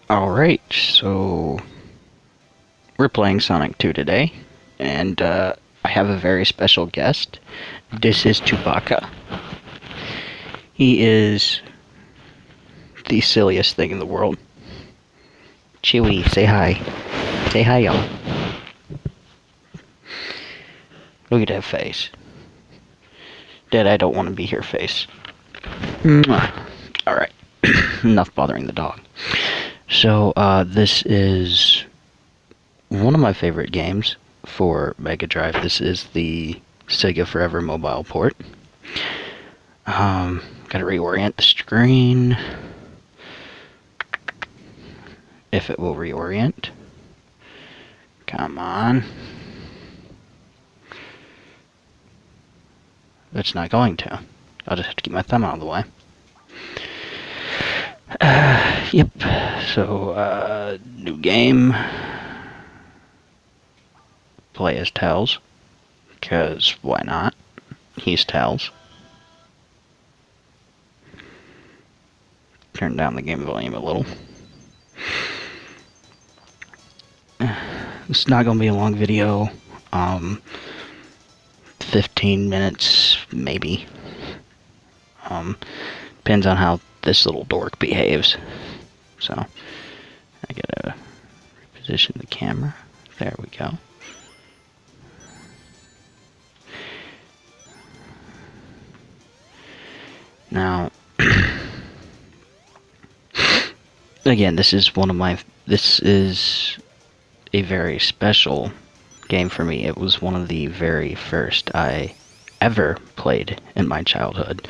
Alright, so we're playing Sonic 2 today, and I have a very special guest. This is Chewbacca. He is the silliest thing in the world. Chewie, say hi. Say hi, y'all. Look at that face. Dead, I don't want to be here face. Alright, enough bothering the dog. So, this is one of my favorite games for Mega Drive. This is the Sega Forever mobile port. Gotta reorient the screen. If it will reorient. Come on. It's not going to. I'll just have to keep my thumb out of the way. Yep. So, new game. Play as Tails. Because why not? He's Tails. Turn down the game volume a little. It's not going to be a long video. 15 minutes, maybe. Depends on how this little dork behaves. So, I gotta reposition the camera. There we go. Now, again, this is a very special game for me. It was one of the very first I ever played in my childhood.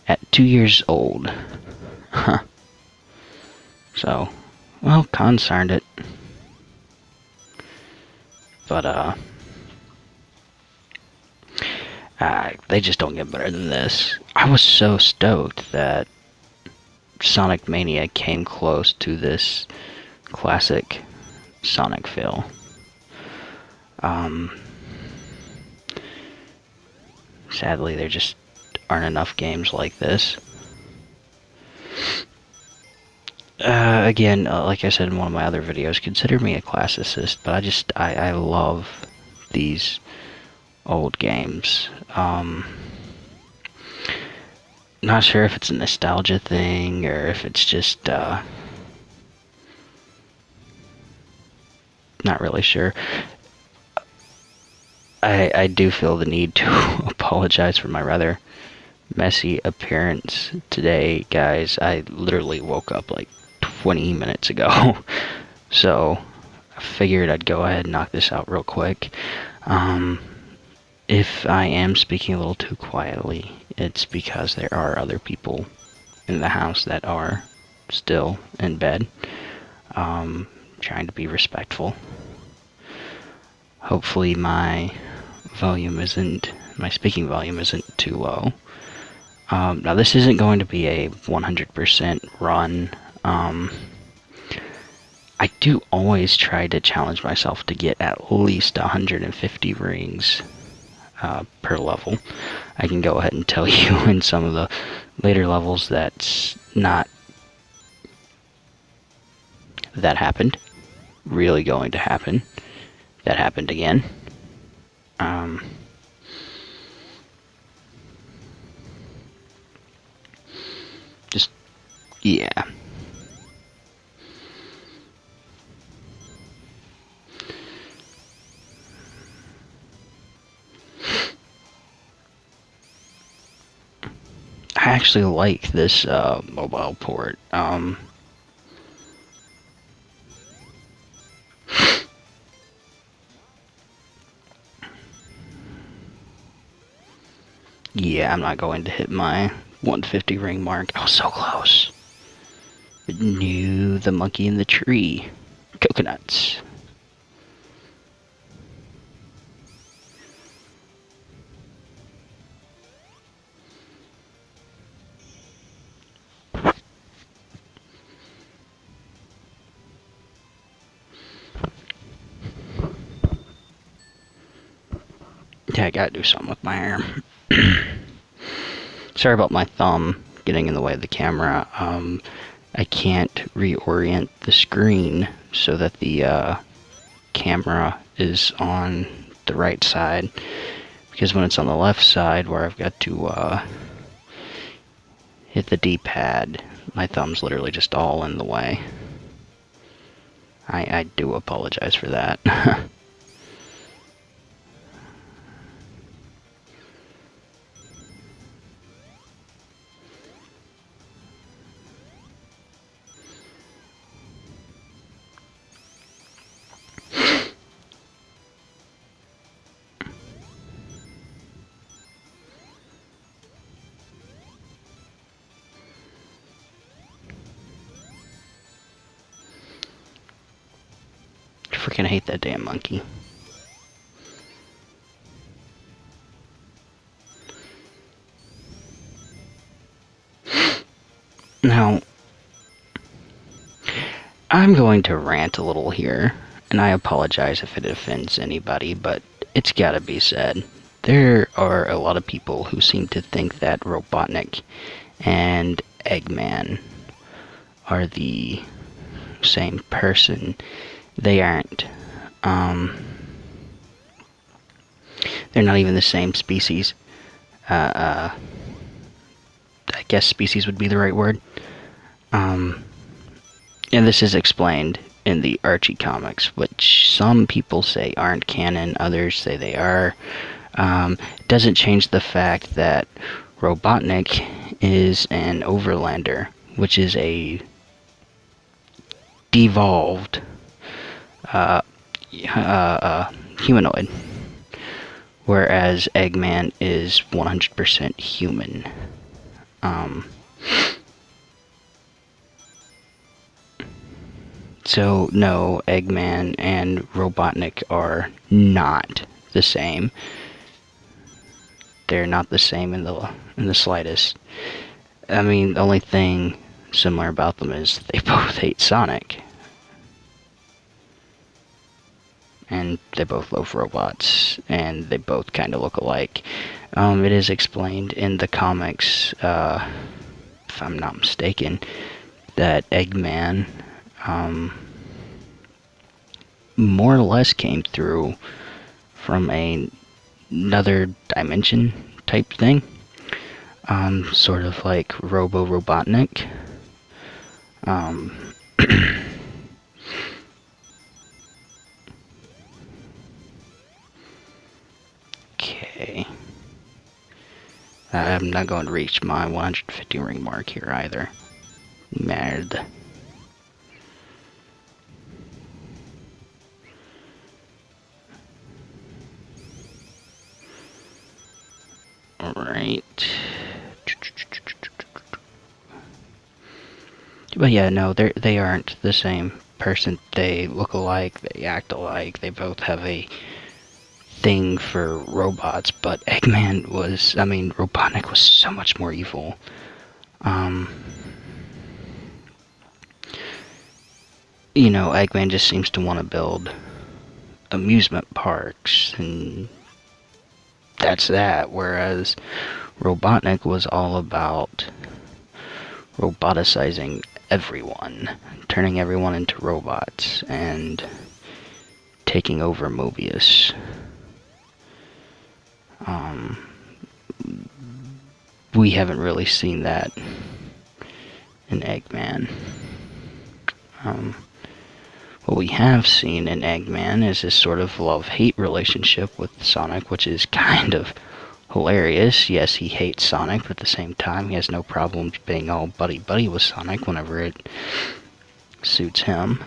At 2 years old. Huh. So, well, concerned it. But, they just don't get better than this. I was so stoked that Sonic Mania came close to this classic Sonic feel. Sadly, there just aren't enough games like this. Again, like I said in one of my other videos, consider me a classicist, but I love these old games. Not sure if it's a nostalgia thing, or if it's just, not really sure. I do feel the need to apologize for my rather messy appearance today, guys. I literally woke up like 20 minutes ago. So, I figured I'd go ahead and knock this out real quick. If I am speaking a little too quietly, it's because there are other people in the house that are still in bed. Trying to be respectful. Hopefully my speaking volume isn't too low. Now this isn't going to be a 100% run. I do always try to challenge myself to get at least 150 rings per level. I can go ahead and tell you in some of the later levels that's not that happened. Really going to happen. That happened again. Just, yeah. I actually like this mobile port. Yeah, I'm not going to hit my 150 ring mark. I was so close. Knew the monkey in the tree. Coconuts. Yeah, I gotta do something with my hair. Sorry about my thumb getting in the way of the camera. I can't reorient the screen so that the camera is on the right side, because when it's on the left side where I've got to hit the D-pad, my thumb's literally just all in the way. I do apologize for that. I freaking hate that damn monkey. Now, I'm going to rant a little here, and I apologize if it offends anybody, but it's gotta be said. There are a lot of people who seem to think that Robotnik and Eggman are the same person. They aren't. They're not even the same species. I guess species would be the right word. And this is explained in the Archie comics, which some people say aren't canon, others say they are. It doesn't change the fact that Robotnik is an overlander, which is a devolved humanoid, whereas Eggman is 100% human. So no, Eggman and Robotnik are not the same. They're not the same in the slightest. I mean, the only thing similar about them is they both hate Sonic. And they both love robots, and they both kind of look alike. It is explained in the comics, if I'm not mistaken, that Eggman more or less came through from another dimension type thing. Sort of like Robotnik. Okay. I'm not going to reach my 150 ring mark here either. Merde. Alright. But yeah, no, they aren't the same person. They look alike, they act alike, they both have a thing for robots, but Robotnik was so much more evil. Eggman just seems to want to build amusement parks, and that's that, whereas Robotnik was all about roboticizing everyone, turning everyone into robots, and taking over Mobius. We haven't really seen that in Eggman. What we have seen in Eggman is this sort of love-hate relationship with Sonic, which is kind of hilarious. Yes, he hates Sonic, but at the same time, he has no problem being all buddy-buddy with Sonic whenever it suits him.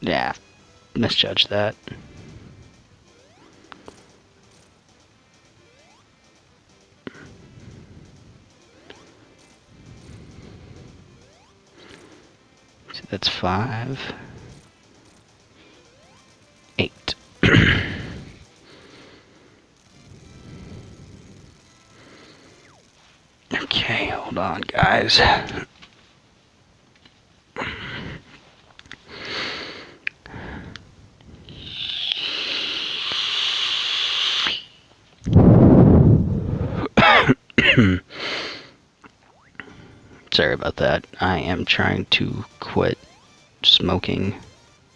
Yeah, misjudged that. So that's 5, 8. Okay, hold on, guys. sorry about that. I am trying to quit smoking.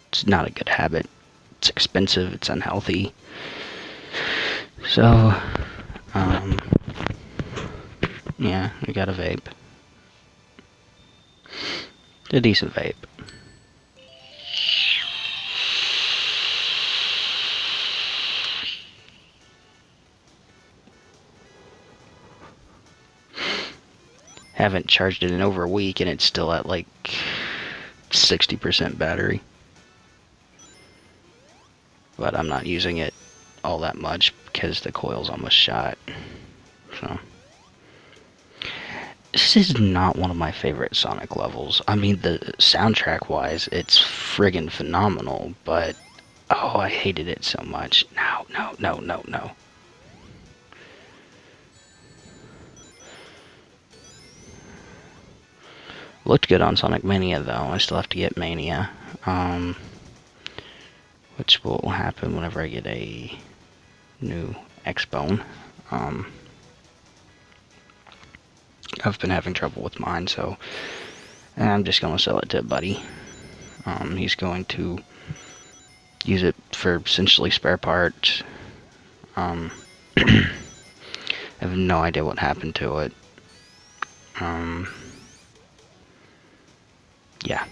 It's not a good habit. It's expensive, it's unhealthy. So, yeah, we got a vape. A decent vape. Haven't charged it in over a week and it's still at like 60% battery. But I'm not using it all that much because the coil's almost shot. So this is not one of my favorite Sonic levels. I mean, the soundtrack wise, it's friggin' phenomenal, but oh, I hated it so much. No, no, no, no, no. Looked good on Sonic Mania though. I still have to get Mania. Which will happen whenever I get a new X-Bone. I've been having trouble with mine, so I'm just going to sell it to a buddy. He's going to use it for essentially spare parts. I have no idea what happened to it. Yeah.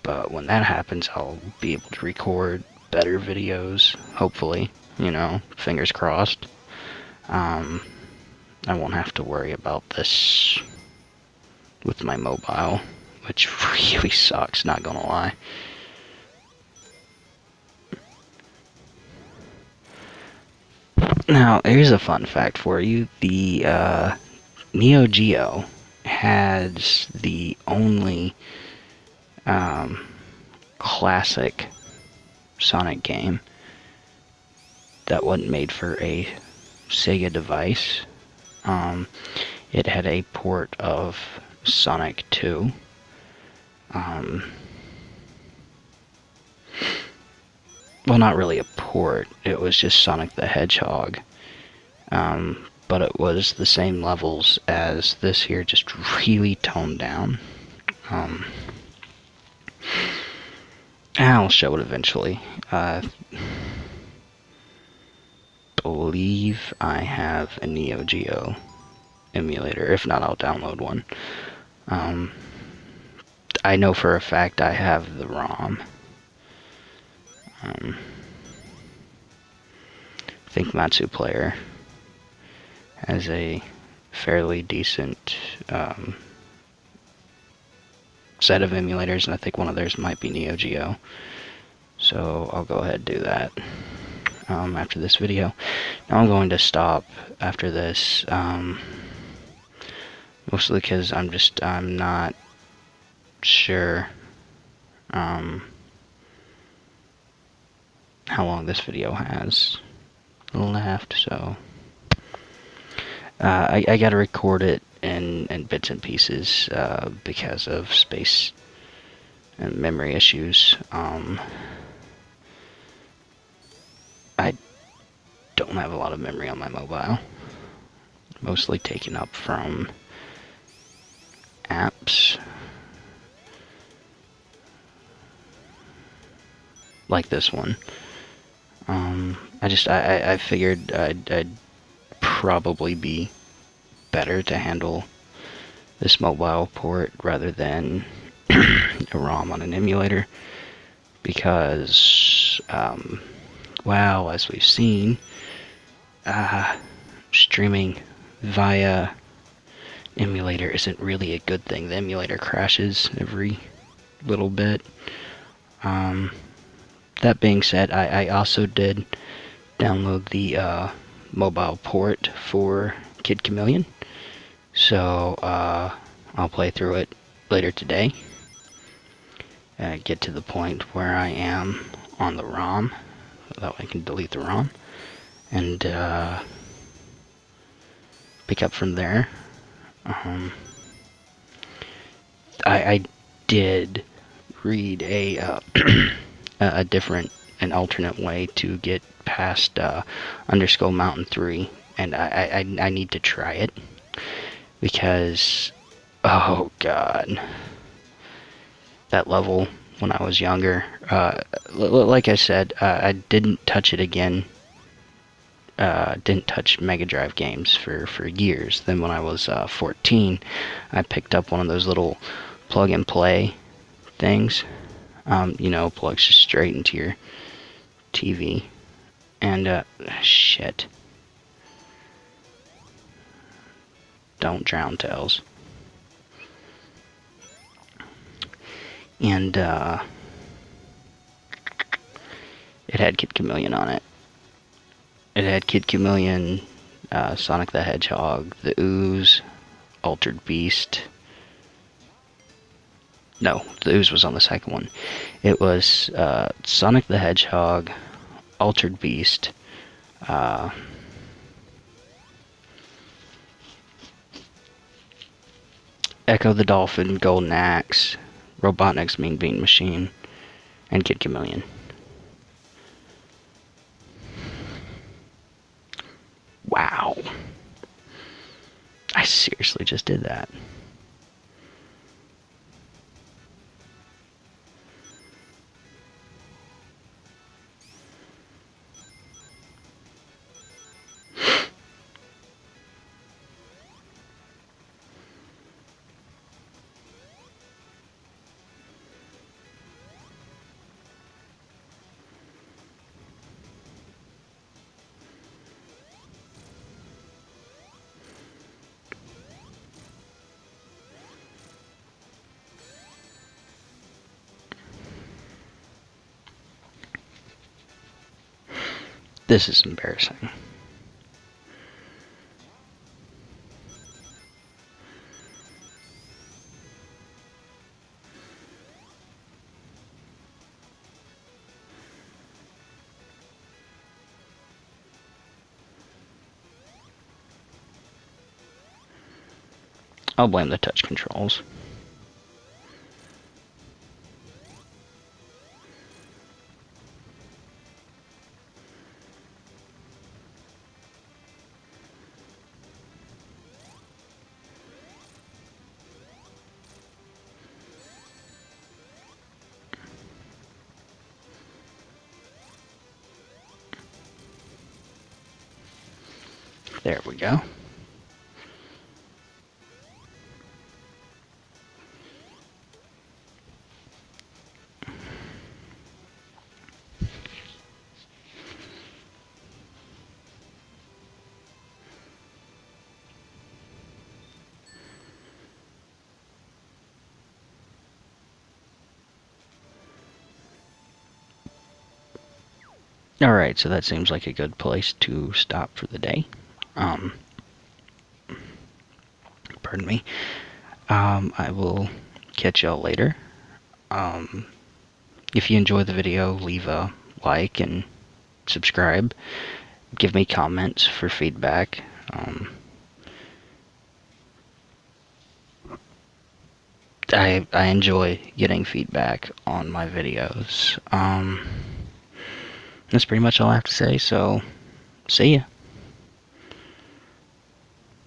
But when that happens, I'll be able to record better videos, hopefully, you know, fingers crossed. I won't have to worry about this with my mobile, which really sucks, not gonna lie. Now, here's a fun fact for you. The Neo Geo has the only classic Sonic game that wasn't made for a Sega device. It had a port of Sonic 2. Well, not really a port, it was just Sonic the Hedgehog. But it was the same levels as this here, just really toned down. I'll show it eventually. Believe I have a Neo Geo emulator. If not, I'll download one. I know for a fact I have the ROM. I think Matsu Player has a fairly decent set of emulators, and I think one of theirs might be Neo Geo. So I'll go ahead and do that after this video. Now I'm going to stop after this, mostly because I'm not sure how long this video has left, so I gotta record it in bits and pieces because of space and memory issues. I don't have a lot of memory on my mobile, mostly taken up from apps like this one. I figured I'd probably be better to handle this mobile port rather than a ROM on an emulator, because well, as we've seen, streaming via emulator isn't really a good thing. The emulator crashes every little bit. That being said, I also did download the mobile port for Kid Chameleon, so I'll play through it later today, get to the point where I am on the ROM, so that way I can delete the ROM, and pick up from there. I did read a an alternate way to get past Underskull Mountain 3, and I need to try it, because Oh god, that level when I was younger. Like I said, I didn't touch it again. Didn't touch Mega Drive games for years. Then when I was 14, I picked up one of those little plug and play things. Plugs just straight into your TV. And shit. Don't drown, Tails. And it had Kid Chameleon on it. It had Kid Chameleon, Sonic the Hedgehog, the Ooze, Altered Beast. No, the Ooze was on the second one. It was Sonic the Hedgehog, Altered Beast, Echo the Dolphin, Golden Axe, Robotnik's Mean Bean Machine, and Kid Chameleon. Wow. I seriously just did that. This is embarrassing. I'll blame the touch controls. There we go. Alright, so that seems like a good place to stop for the day. Pardon me. I will catch y'all later. If you enjoy the video, leave a like and subscribe. Give me comments for feedback. I enjoy getting feedback on my videos. That's pretty much all I have to say, so see ya.